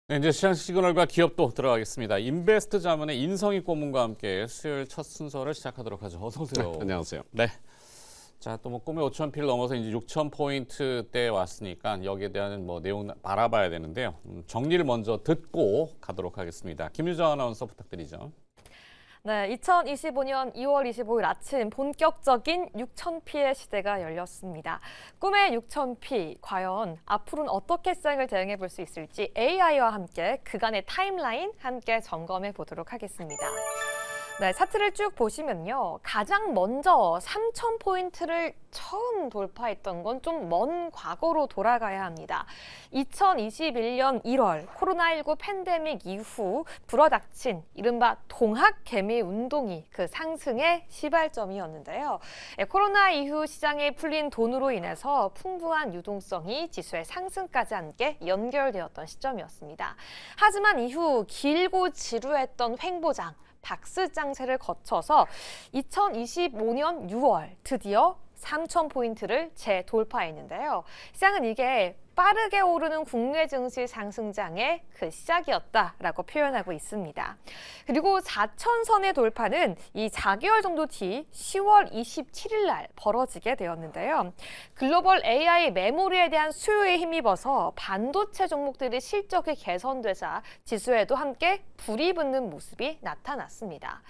네, 이제 시장 시그널과 기업도 들어가겠습니다. 인베스트 자문의 인성희 고문과 함께 수요일 첫 순서를 시작하도록 하죠. 어서 오세요. 네, 안녕하세요. 네. 자, 또 뭐 꿈의 5,000피를 넘어서 이제 6,000포인트대에 왔으니까 여기에 대한 뭐 내용 바라봐야 되는데요. 정리를 먼저 듣고 가도록 하겠습니다. 김유정 아나운서 부탁드리죠. 네, 2025년 2월 25일 아침 본격적인 6,000피의 시대가 열렸습니다. 꿈의 6,000피, 과연 앞으로는 어떻게 시장을 대응해 볼 수 있을지 AI와 함께 그간의 타임라인 함께 점검해 보도록 하겠습니다. 네, 차트를 쭉 보시면요. 가장 먼저 3,000포인트를 처음 돌파했던 건 좀 먼 과거로 돌아가야 합니다. 2021년 1월 코로나19 팬데믹 이후 불어닥친 이른바 동학개미 운동이 그 상승의 시발점이었는데요. 코로나 이후 시장에 풀린 돈으로 인해서 풍부한 유동성이 지수의 상승까지 함께 연결되었던 시점이었습니다. 하지만 이후 길고 지루했던 횡보장, 박스장세를 거쳐서 2025년 6월 드디어 3,000포인트를 재돌파했는데요. 시장은 이게 빠르게 오르는 국내 증시 상승장의 그 시작이었다라고 표현하고 있습니다. 그리고 4,000선의 돌파는 이 4개월 정도 뒤 10월 27일 날 벌어지게 되었는데요. 글로벌 AI 메모리에 대한 수요에 힘입어서 반도체 종목들의 실적이 개선되자 지수에도 함께 불이 붙는 모습이 나타났습니다.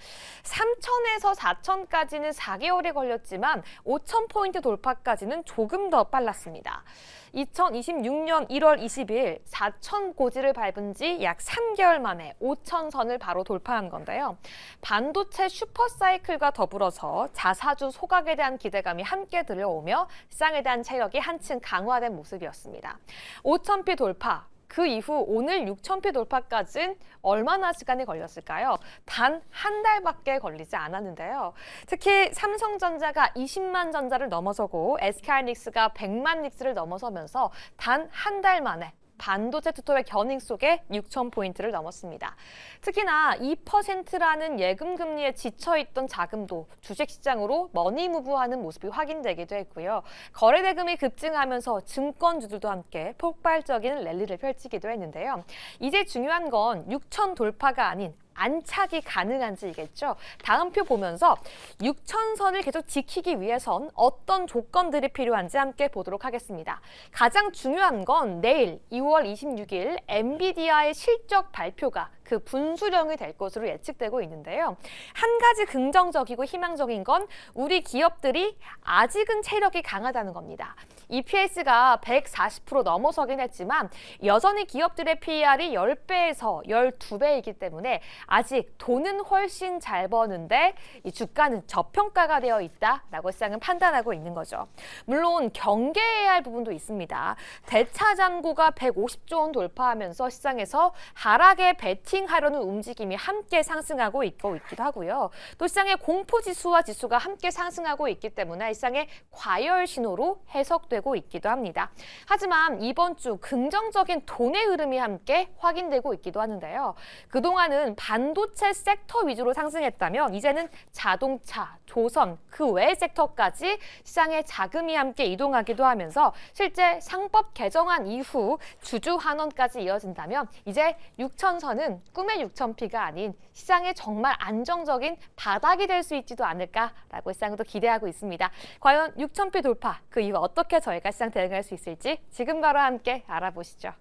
3,000에서 4,000까지는 4개월이 걸렸지만 5,000포인트 돌파까지는 조금 더 빨랐습니다. 2026년 1월 20일 4,000 고지를 밟은 지 약 3개월 만에 5,000선을 바로 돌파한 건데요. 반도체 슈퍼사이클과 더불어서 자사주 소각에 대한 기대감이 함께 들려오며 시장에 대한 체력이 한층 강화된 모습이었습니다. 5,000피 돌파. 그 이후 오늘 6,000피 돌파까지는 얼마나 시간이 걸렸을까요? 단 한 달밖에 걸리지 않았는데요. 특히 삼성전자가 20만 전자를 넘어서고 SK하이닉스가 100만 닉스를 넘어서면서 단 한 달 만에 반도체 투톱의 견인 속에 6,000포인트를 넘었습니다. 특히나 2%라는 예금 금리에 지쳐있던 자금도 주식시장으로 머니무브하는 모습이 확인되기도 했고요. 거래대금이 급증하면서 증권주들도 함께 폭발적인 랠리를 펼치기도 했는데요. 이제 중요한 건 6,000 돌파가 아닌 안착이 가능한지이겠죠. 다음 표 보면서 6,000선을 계속 지키기 위해선 어떤 조건들이 필요한지 함께 보도록 하겠습니다. 가장 중요한 건 내일 2월 26일 엔비디아의 실적 발표가 그 분수령이 될 것으로 예측되고 있는데요. 한 가지 긍정적이고 희망적인 건 우리 기업들이 아직은 체력이 강하다는 겁니다. EPS가 140% 넘어서긴 했지만 여전히 기업들의 PER이 10배에서 12배이기 때문에 아직 돈은 훨씬 잘 버는데 이 주가는 저평가가 되어 있다라고 시장은 판단하고 있는 거죠. 물론 경계해야 할 부분도 있습니다. 대차잔고가 150조 원 돌파하면서 시장에서 하락에 베팅하려는 움직임이 함께 상승하고 있기도 하고요. 또 시장의 공포지수와 지수가 함께 상승하고 있기 때문에 시장의 과열 신호로 해석되고 있기도 합니다. 하지만 이번 주 긍정적인 돈의 흐름이 함께 확인되고 있기도 하는데요. 그동안은 반도체 섹터 위주로 상승했다면 이제는 자동차, 조선, 그 외 섹터까지 시장에 자금이 함께 이동하기도 하면서 실제 상법 개정안 이후 주주 환원까지 이어진다면 이제 6,000선은 꿈의 6,000피가 아닌 시장의 정말 안정적인 바닥이 될 수 있지도 않을까라고 시장도 기대하고 있습니다. 과연 6,000피 돌파, 그 이후 어떻게 저희가 시장 대응할 수 있을지 지금 바로 함께 알아보시죠.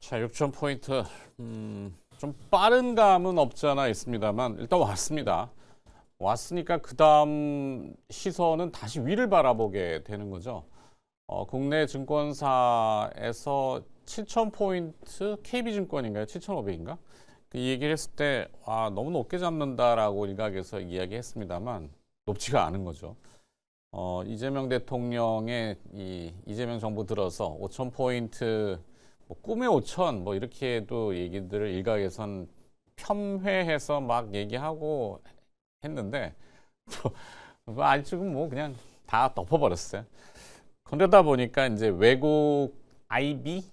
자, 6,000포인트. 좀 빠른 감은 없지 않아 있습니다만 일단 왔습니다. 왔으니까 그 다음 시선은 다시 위를 바라보게 되는 거죠. 국내 증권사에서 7,000포인트 KB증권인가요? 7,500인가? 이 얘기를 했을 때 너무 높게 잡는다라고 일각에서 이야기했습니다만 높지가 않은 거죠. 이재명 대통령의 이재명 정부 들어서 5,000포인트 꿈의 5,000 이렇게도 얘기들을 일각에선 폄훼해서 막 얘기하고 했는데 아직은 그냥 다 덮어버렸어요. 그러다 보니까 이제 외국 IB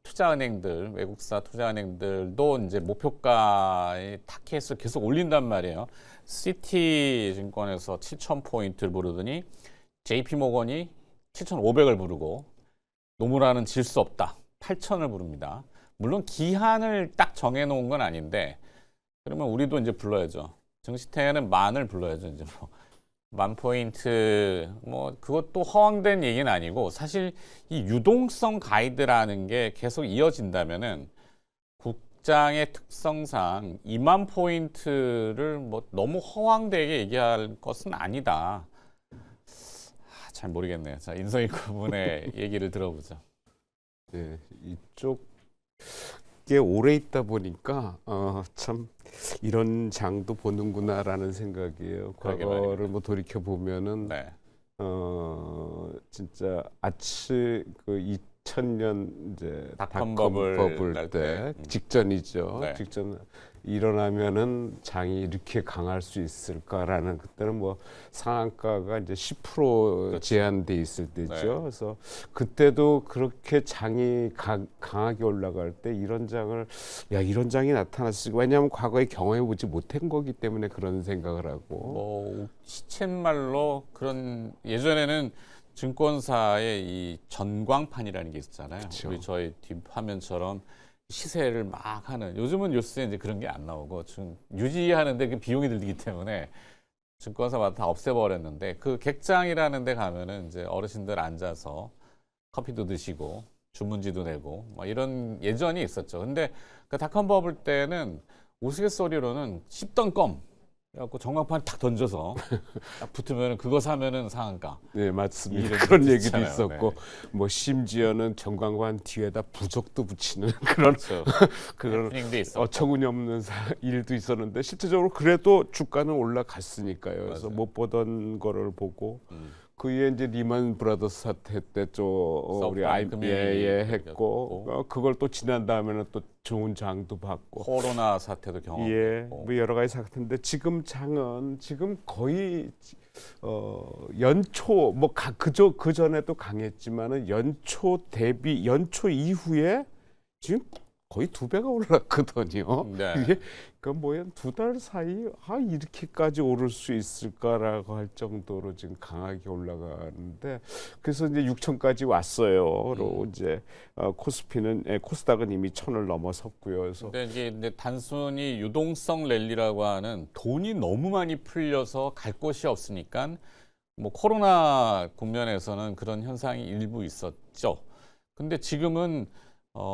투자은행들, 외국사 투자은행들도 이제 목표가의 타켓을 계속 올린단 말이에요. 시티증권에서 7,000포인트를 부르더니 JP모건이 7,500을 부르고 노무라는 질 수 없다. 8천을 부릅니다. 물론 기한을 딱 정해놓은 건 아닌데 그러면 우리도 이제 불러야죠. 증시태에는 만을 불러야죠. 이제 뭐. 10,000포인트 뭐 그것도 허황된 얘기는 아니고 사실 이 유동성 가이드라는 게 계속 이어진다면은 국장의 특성상 20,000포인트를 뭐 너무 허황되게 얘기할 것은 아니다. 잘 모르겠네요. 자, 인성이 그분의 얘기를 들어보죠. 네, 이쪽에 오래 있다 보니까 참 이런 장도 보는구나라는 생각이에요. 그러게 과거를 말입니다. 뭐 돌이켜 보면은 네. 진짜 그 2000년 이제 닷컴 닷컴 버블 버블 날 때 때. 직전이죠. 네. 직전 일어나면은 장이 이렇게 강할 수 있을까라는 그때는 뭐 상한가가 이제 10% 그렇죠. 제한돼 있을 때죠. 네. 그래서 그때도 그렇게 장이 강하게 올라갈 때 이런 장을 이런 장이 나타났을 왜냐하면 과거에 경험해 보지 못한 거기 때문에 그런 생각을 하고 뭐 시쳇말로 그런 예전에는 증권사의 이 전광판이라는 게 있었잖아요. 그쵸. 우리 저희 뒷화면처럼 시세를 막 하는 요즘은 뉴스에 이제 그런 게 안 나오고 유지하는데 그 비용이 들기 때문에 증권사마다 다 없애버렸는데 그 객장이라는 데 가면은 이제 어르신들 앉아서 커피도 드시고 주문지도 내고 뭐 이런 예전이 있었죠. 근데 그 닷컴 버블 때는 우스갯소리로는 씹던 껌 그래갖고 전광판 탁 던져서 딱 붙으면 그거 사면은 상한가. 네, 맞습니다. 이런 그런 것도 얘기도 있잖아요. 있었고, 뭐 심지어는 전광판 뒤에다 부적도 붙이는 그런 그렇죠. 그런 해프닝도 있었고. 어처구니없는 일도 있었는데 실제적으로 그래도 주가는 올라갔으니까요. 그래서 맞아요. 못 보던 거를 보고 음. 그 이후에 이제 리먼 브라더스 사태 때 좀 우리 서브프라임 금융위기 했고 겪었고. 그걸 또 지난 다음에는 또 좋은 장도 받고 코로나 사태도 경험했고. 뭐 여러 가지 사건인데 지금 장은 지금 거의 연초 뭐 그 전에도 강했지만은 연초 이후에 지금 거의 2배가 올랐거든요. 네. 이게 그 뭐야 2달 사이 이렇게까지 오를 수 있을까라고 할 정도로 지금 강하게 올라가는데 그래서 이제 6천까지 왔어요. 그리고 이제 코스닥은 이미 1000을 넘어섰고요. 그래서 근데 이게 근데 단순히 유동성 랠리라고 하는 돈이 너무 많이 풀려서 갈 곳이 없으니까 뭐 코로나 국면에서는 그런 현상이 일부 있었죠. 근데 지금은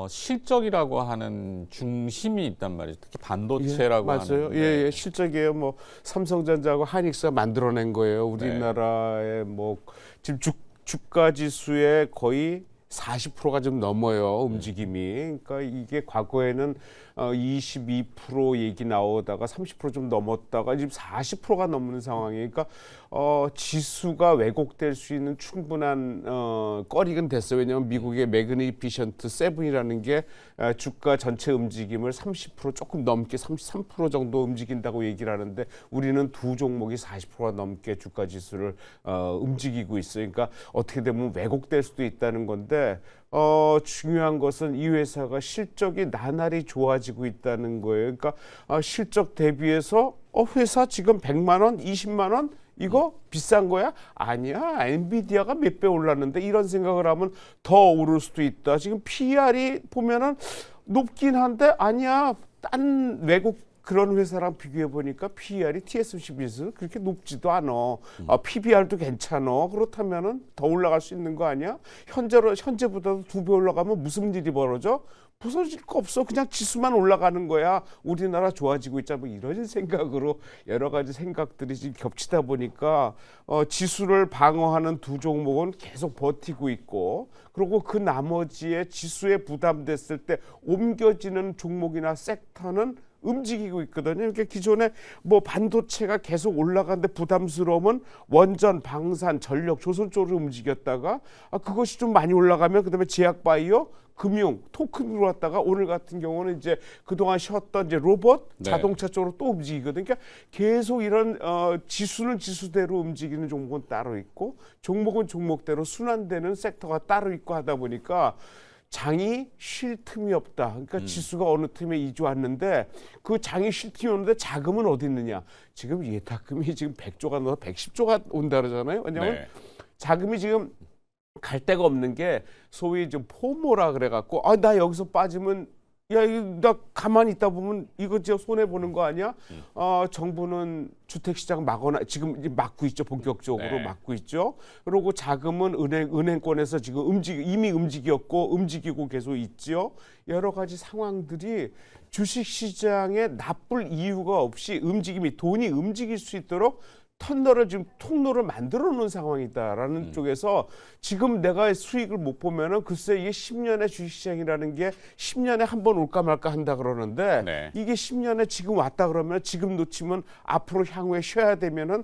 실적이라고 하는 중심이 있단 말이죠. 특히 반도체라고 맞아요. 하는. 예, 실적이에요. 뭐 삼성전자하고 하이닉스가 만들어낸 거예요. 우리나라의 뭐 지금 주가 지수의 거의 40%가 좀 넘어요. 움직임이. 그러니까 이게 과거에는 22% 얘기 나오다가 30% 좀 넘었다가 지금 40%가 넘는 상황이니까 지수가 왜곡될 수 있는 충분한 거리는 됐어요. 왜냐하면 미국의 매그니피션트 7이라는 게 주가 전체 움직임을 30% 조금 넘게 33% 정도 움직인다고 얘기를 하는데 우리는 두 종목이 40%가 넘게 주가 지수를 움직이고 있어요. 그러니까 어떻게 되면 왜곡될 수도 있다는 건데 중요한 것은 이 회사가 실적이 나날이 좋아지고 있다는 거예요. 그러니까 실적 대비해서 회사 지금 100만 원, 20만 원 이거 비싼 거야? 아니야. 엔비디아가 몇 배 올랐는데 이런 생각을 하면 더 오를 수도 있다. 지금 PER이 보면은 높긴 한데 아니야. 딴 외국 그런 회사랑 비교해 보니까 PER이 TSMC 비해서 그렇게 높지도 않아. PBR도 괜찮아. 그렇다면은 더 올라갈 수 있는 거 아니야? 현재보다도 2배 올라가면 무슨 일이 벌어져? 부서질 거 없어. 그냥 지수만 올라가는 거야. 우리나라 좋아지고 있자. 뭐 이런 생각으로 여러 가지 생각들이 지금 겹치다 보니까 지수를 방어하는 두 종목은 계속 버티고 있고 그리고 그 나머지의 지수에 부담됐을 때 옮겨지는 종목이나 섹터는 움직이고 있거든요. 그러니까 기존에 뭐 반도체가 계속 올라가는데 부담스러우면 원전, 방산, 전력, 조선 쪽으로 움직였다가 그것이 좀 많이 올라가면 그다음에 제약바이오, 금융, 토큰으로 왔다가 오늘 같은 경우는 이제 그동안 쉬었던 이제 로봇, 네. 자동차 쪽으로 또 움직이거든요. 그러니까 계속 이런 지수는 지수대로 움직이는 종목은 따로 있고 종목은 종목대로 순환되는 섹터가 따로 있고 하다 보니까 장이 쉴 틈이 없다. 그러니까 지수가 어느 틈에 이주왔는데 그 장이 쉴 틈이 오는데 자금은 어디 있느냐? 지금 예탁금이 지금 100조가 넘어 110조가 온다 그러잖아요. 왜냐하면 네. 자금이 지금 갈 데가 없는 게 소위 좀 포모라 그래갖고 나 여기서 빠지면 야, 나 가만히 있다 보면 이거 진짜 손해 보는 거 아니야? 정부는 주택 시장 막거나 지금 이제 막고 있죠, 본격적으로 네. 막고 있죠. 그리고 자금은 은행권에서 지금 이미 움직였고 움직이고 계속 있죠. 여러 가지 상황들이 주식 시장에 나쁠 이유가 없이 돈이 움직일 수 있도록 지금 통로를 만들어 놓은 상황이다라는 쪽에서 지금 내가 수익을 못 보면은 글쎄 이게 10년의 주식시장이라는 게 10년에 한 번 올까 말까 한다 그러는데 네. 이게 10년에 지금 왔다 그러면 지금 놓치면 앞으로 향후에 쉬어야 되면은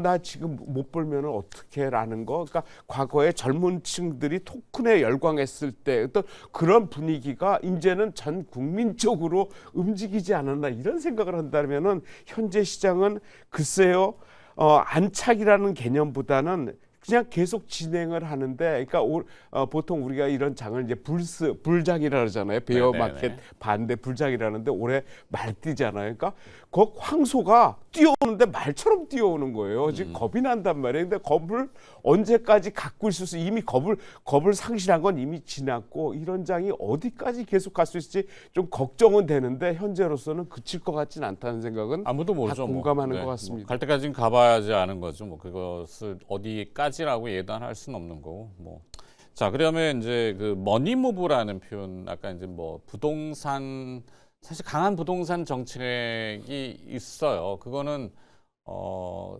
나 지금 못 벌면은 어떻게라는 거. 그러니까 과거에 젊은 층들이 토큰에 열광했을 때 어떤 그런 분위기가 이제는 전 국민적으로 움직이지 않았나 이런 생각을 한다면은 현재 시장은 글쎄요. 안착이라는 개념보다는 그냥 계속 진행을 하는데, 그러니까 보통 우리가 이런 장을 이제 불장이라 그러잖아요. 베어 마켓 반대 불장이라는데 올해 말띠잖아요. 그러니까 그 황소가 뛰어오는데 말처럼 뛰어오는 거예요. 지금 겁이 난단 말이에요. 근데 겁을 언제까지 갖고 있을 수 이미 겁을 상실한 건 이미 지났고 이런 장이 어디까지 계속 갈 수 있을지 좀 걱정은 되는데 현재로서는 그칠 것 같지는 않다는 생각은 아무도 모르죠. 다 공감하는 네. 것 같습니다. 갈 때까지는 가봐야지 아는 거죠. 뭐 그것을 어디까지라고 예단할 수는 없는 거고. 뭐. 자, 그러면 이제 그 머니무브라는 표현, 아까 이제 뭐 부동산 사실 강한 부동산 정책이 있어요. 그거는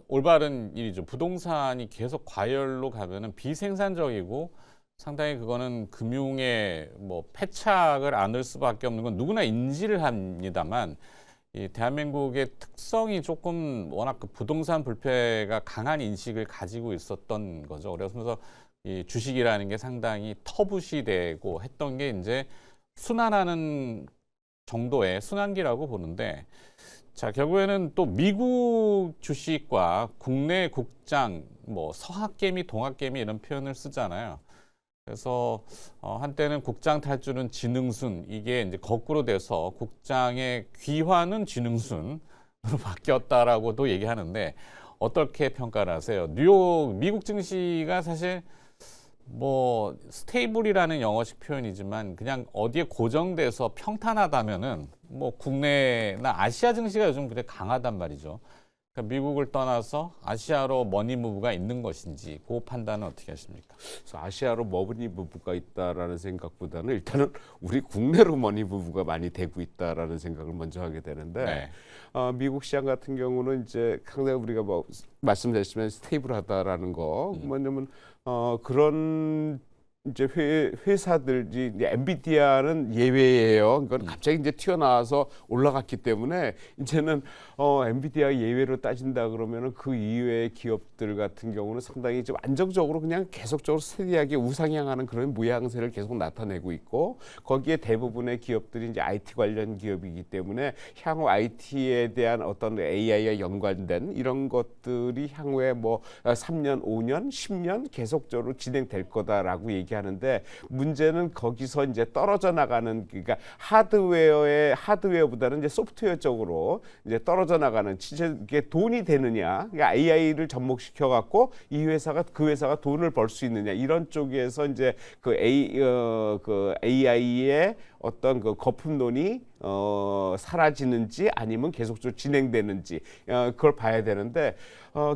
올바른 일이죠. 부동산이 계속 과열로 가면은 비생산적이고 상당히 그거는 금융의 뭐 패착을 안을 수밖에 없는 건 누구나 인지를 합니다만 이 대한민국의 특성이 조금 워낙 그 부동산 불패가 강한 인식을 가지고 있었던 거죠. 그래서 이 주식이라는 게 상당히 터부시되고 했던 게 이제 순환하는 정도의 순환기라고 보는데, 자, 결국에는 또 미국 주식과 국내 국장, 뭐 서학개미, 동학개미 이런 표현을 쓰잖아요. 그래서 한때는 국장 탈주는 지능순, 이게 이제 거꾸로 돼서 국장의 귀환은 지능순으로 바뀌었다라고도 얘기하는데 어떻게 평가를 하세요? 미국 증시가 사실 뭐 스테이블이라는 영어식 표현이지만 그냥 어디에 고정돼서 평탄하다면은 뭐 국내나 아시아 증시가 요즘 그래 강하단 말이죠. 그러니까 미국을 떠나서 아시아로 머니무브가 있는 것인지 그 판단은 어떻게 하십니까? 그래서 아시아로 머니무브가 있다라는 생각보다는 일단은 우리 국내로 머니무브가 많이 되고 있다라는 생각을 먼저 하게 되는데 네. 미국 시장 같은 경우는 이제 상당히 우리가 뭐 말씀드렸지만 스테이블하다라는 거 뭐냐면 그런 이제 회사들이 이제 엔비디아는 예외예요. 그건 갑자기 이제 튀어나와서 올라갔기 때문에 이제는 엔비디아 예외로 따진다 그러면은 그 이외의 기업들 같은 경우는 상당히 좀 안정적으로 그냥 계속적으로 스테디하게 우상향하는 그런 모양새를 계속 나타내고 있고 거기에 대부분의 기업들이 이제 IT 관련 기업이기 때문에 향후 IT에 대한 어떤 AI와 연관된 이런 것들이 향후에 뭐 3년, 5년, 10년 계속적으로 진행될 거다라고 얘기하는데 문제는 거기서 이제 떨어져 나가는 그러니까 하드웨어보다는 이제 소프트웨어 쪽으로 이제 떨어져 나가는 진짜 이게 돈이 되느냐, 그러니까 AI를 접목시켜 갖고 이 회사가 그 회사가 돈을 벌 수 있느냐 이런 쪽에서 이제 그 AI의 어떤 그 거품론이 사라지는지 아니면 계속적으로 진행되는지 그걸 봐야 되는데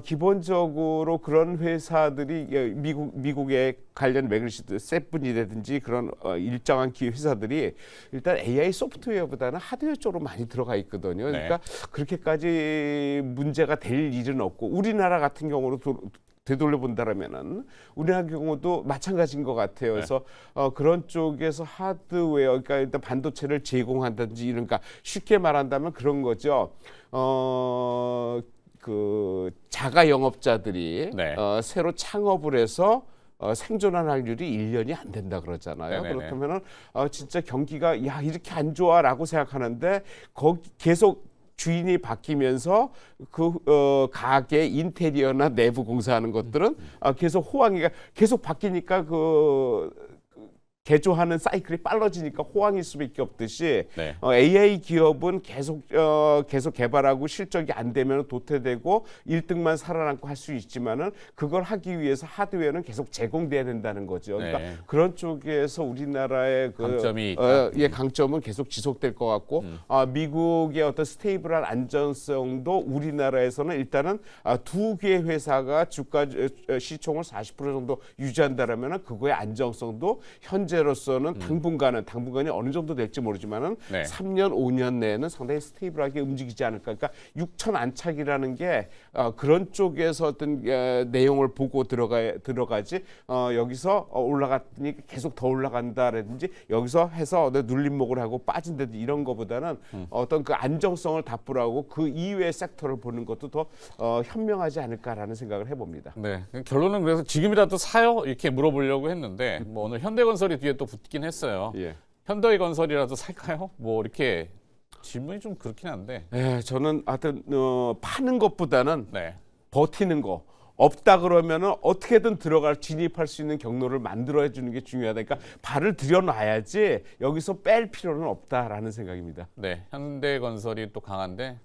기본적으로 그런 회사들이 미국의 관련 매글리시드 세븐이라든지 그런 일정한 회사들이 일단 AI 소프트웨어보다는 하드웨어 쪽으로 많이 들어가 있거든요. 그러니까 그렇게까지 문제가 될 일은 없고 우리나라 같은 경우로 되돌려 본다라면은 우리나라 경우도 마찬가지인 것 같아요. 그래서 그런 쪽에서 하드웨어, 그러니까 일단 반도체를 제공한다든지 이런, 그러니까 쉽게 말한다면 그런 거죠. 그 자가 영업자들이 새로 창업을 해서 생존할 확률이 1년이 안 된다 그러잖아요. 네네네. 그렇다면은 진짜 경기가 야 이렇게 안 좋아라고 생각하는데 거기 계속 주인이 바뀌면서 그 가게 인테리어나 내부 공사하는 것들은 계속 호황이가 계속 바뀌니까 개조하는 사이클이 빨라지니까 호황일 수밖에 없듯이 네. AI 기업은 계속 개발하고 실적이 안 되면 도태되고 1등만 살아남고 할 수 있지만은 그걸 하기 위해서 하드웨어는 계속 제공돼야 된다는 거죠. 그러니까 네. 그런 쪽에서 우리나라의 강점이 있다. 강점은 계속 지속될 것 같고 미국의 어떤 스테이블한 안정성도 우리나라에서는 일단은 두 개의 회사가 주가 시총을 40% 정도 유지한다라면은 그거의 안정성도 현재로서는 당분간이 어느 정도 될지 모르지만은 네. 3년 5년 내에는 상당히 스테이블하게 움직이지 않을까. 그러니까 6천 안착이라는 게 그런 쪽에서 어떤 내용을 보고 들어가지 여기서 올라갔더니 계속 더 올라간다라든지 여기서 해서 눌림목을 하고 빠진다든지 이런 거보다는 어떤 그 안정성을 답보라고 그 이외의 섹터를 보는 것도 더 현명하지 않을까라는 생각을 해봅니다. 네. 결론은 그래서 지금이라도 사요? 이렇게 물어보려고 했는데 뭐 오늘 현대건설이 뒤에 또 붙긴 했어요. 예. 현대건설이라도 살까요? 뭐 이렇게 질문이 좀 그렇긴 한데. 저는 하여튼 파는 것보다는 네. 버티는 거. 없다 그러면은 어떻게든 진입할 수 있는 경로를 만들어 주는 게 중요하다. 그러니까 발을 들여놔야지 여기서 뺄 필요는 없다라는 생각입니다. 네. 현대건설이 또 강한데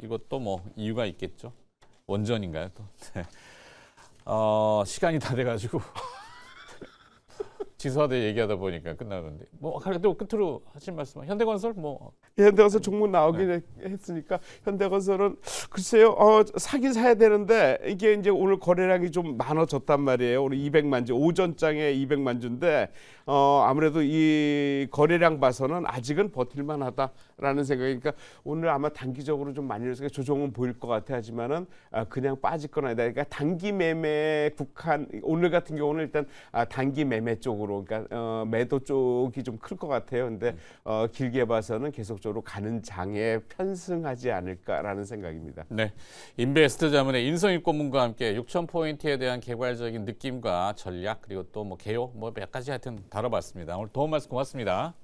이것도 뭐 이유가 있겠죠. 원전인가요, 또? 네. 시간이 다 돼가지고 지수화대 얘기하다 보니까 끝나는데 뭐 그래도 끝으로 하실 말씀. 현대건설 뭐 현대건설 종목 나오긴 했으니까 현대건설은 글쎄요 사긴 사야 되는데 이게 이제 오늘 거래량이 좀 많아졌단 말이에요. 오늘 200만 주 오전장에 200만 주인데 아무래도 이 거래량 봐서는 아직은 버틸만하다라는 생각이니까 오늘 아마 단기적으로 좀 많이 해서 조정은 보일 것 같아 하지만은 그냥 빠질 건 아니다. 그러니까 단기 매매 국한 오늘 같은 경우는 일단 단기 매매 쪽으로 그러니까 매도 쪽이 좀 클 것 같아요. 근데 길게 봐서는 계속적으로 가는 장에 편승하지 않을까라는 생각입니다. 네. 인베스트 자문의 인성익 고문과 함께 6,000포인트에 대한 개괄적인 느낌과 전략 그리고 또 뭐 개요 뭐 몇 가지 하여튼 다뤄봤습니다. 오늘 도움 말씀 고맙습니다.